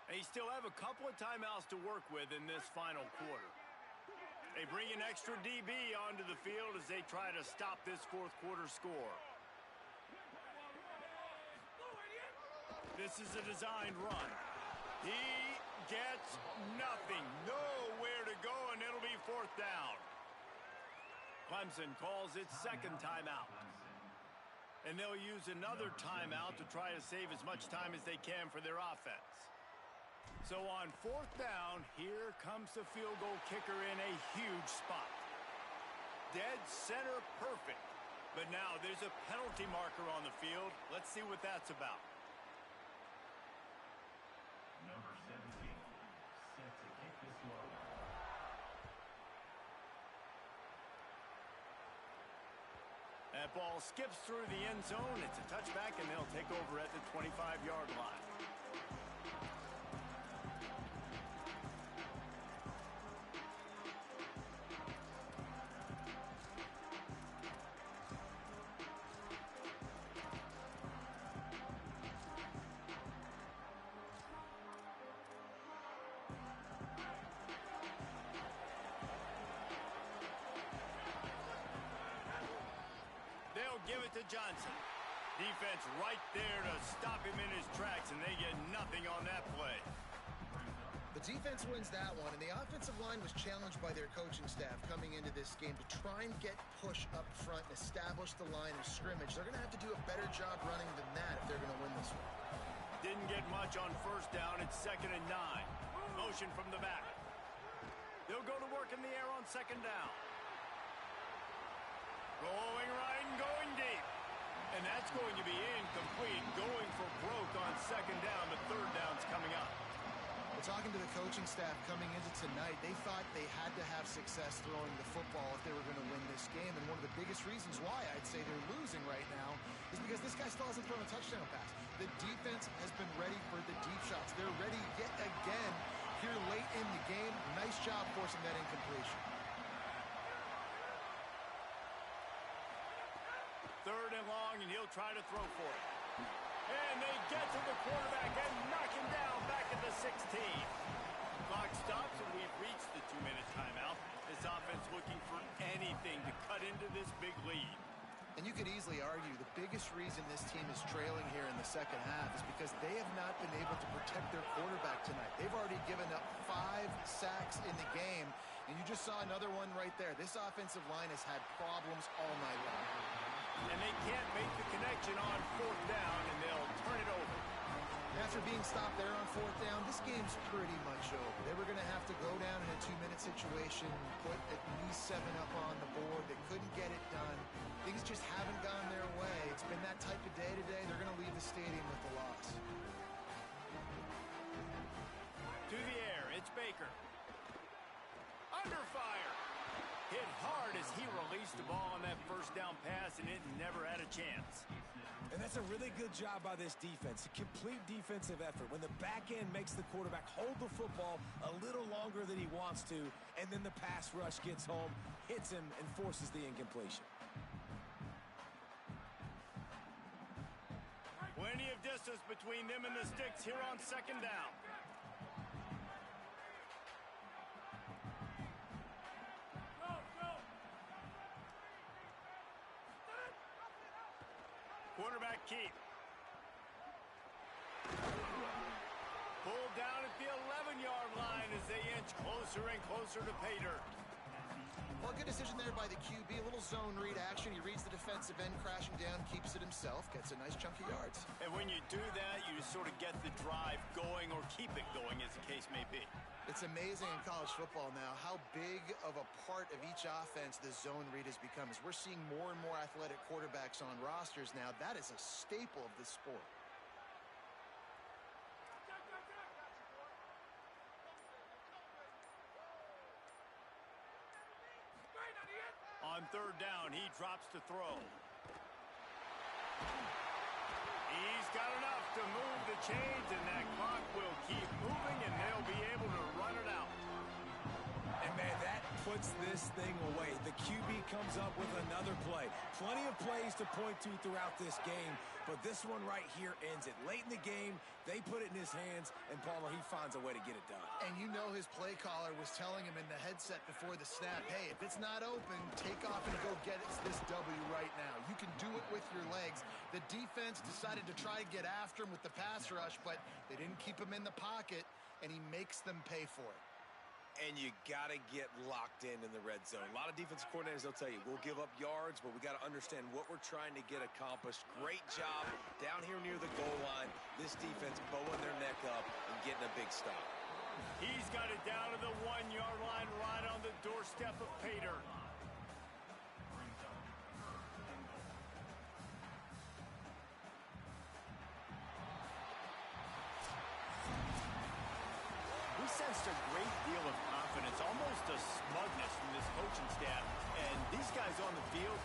A: They still have a couple of timeouts to work with in this final quarter. They bring an extra DB onto the field as they try to stop this 4th quarter score. This is a designed run. He gets nothing. Nowhere to go, and it'll be fourth down. Clemson calls its second timeout. And they'll use another timeout to try to save as much time as they can for their offense. So on fourth down, here comes the field goal kicker in a huge spot. Dead center perfect. But now there's a penalty marker on the field. Let's see what that's about.
F: Number 17, set to kick this one.
A: That ball skips through the end zone. It's a touchback, and they'll take over at the 25-yard line. Give it to Johnson. Defense right there to stop him in his tracks, and they get nothing on that play.
C: The defense wins that one, and the offensive line was challenged by their coaching staff coming into this game to try and get push up front and establish the line of scrimmage. They're going to have to do a better job running than that if they're going to win this one.
A: Didn't get much on first down. It's 2nd and 9. Motion from the back. They'll go to work in the air on 2nd down. Going right and going deep. And that's going to be incomplete. Going for broke on 2nd down, but 3rd down's coming up.
C: Well, talking to the coaching staff coming into tonight, they thought they had to have success throwing the football if they were going to win this game. And one of the biggest reasons why I'd say they're losing right now is because this guy still hasn't thrown a touchdown pass. The defense has been ready for the deep shots. They're ready yet again here late in the game. Nice job forcing that incompletion.
A: 3rd and long, and he'll try to throw for it. And they get to the quarterback and knock him down back at the 16. Clock stops, and we've reached the 2-minute timeout. This offense looking for anything to cut into this big lead.
C: And you could easily argue the biggest reason this team is trailing here in the second half is because they have not been able to protect their quarterback tonight. They've already given up 5 sacks in the game, and you just saw another one right there. This offensive line has had problems all night long.
A: And they can't make the connection on 4th down, and they'll turn it over.
C: After being stopped there on 4th down, this game's pretty much over. They were going to have to go down in a 2-minute situation, put at least 7 up on the board. They couldn't get it done. Things just haven't gone their way. It's been that type of day today. They're going to leave the stadium with the loss.
A: To the air, it's Baker. Under fire. Hit hard as he released the ball on that first down pass, and it never had a chance.
B: And that's a really good job by this defense. A complete defensive effort. When the back end makes the quarterback hold the football a little longer than he wants to, and then the pass rush gets home, hits him, and forces the incompletion.
A: Plenty of distance between them and the sticks here on 2nd down. Quarterback keep. Pulled down at the 11-yard line as they inch closer and closer to pay dirt.
C: Well, good decision there by the QB. A little zone read action. He reads the defensive end crashing down, keeps it himself, gets a nice chunk of yards.
A: And when you do that, you sort of get the drive going or keep it going, as the case may be.
C: It's amazing in college football now how big of a part of each offense the zone read has become. As we're seeing more and more athletic quarterbacks on rosters now, that is a staple of this sport.
A: On 3rd down, he drops to throw. He's got enough to move the chains, and that clock will keep moving, and they'll be able to run it out.
B: And, man, that puts puts this thing away. The QB comes up with another play. Plenty of plays to point to throughout this game, but this one right here ends it. Late in the game, they put it in his hands, and Palmer, he finds a way to get it done.
C: And you know his play caller was telling him in the headset before the snap, hey, if it's not open, take off and go get this W right now. You can do it with your legs. The defense decided to try to get after him with the pass rush, but they didn't keep him in the pocket, and he makes them pay for it.
B: And you got to get locked in the red zone. A lot of defensive coordinators, they'll tell you, we'll give up yards, but we got to understand what we're trying to get accomplished. Great job down here near the goal line. This defense bowing their neck up and getting a big stop.
A: He's got it down to the 1-yard line, right on the doorstep of Pater. We sensed a great deal of confidence, almost a smugness from this coaching staff. And these guys on the field,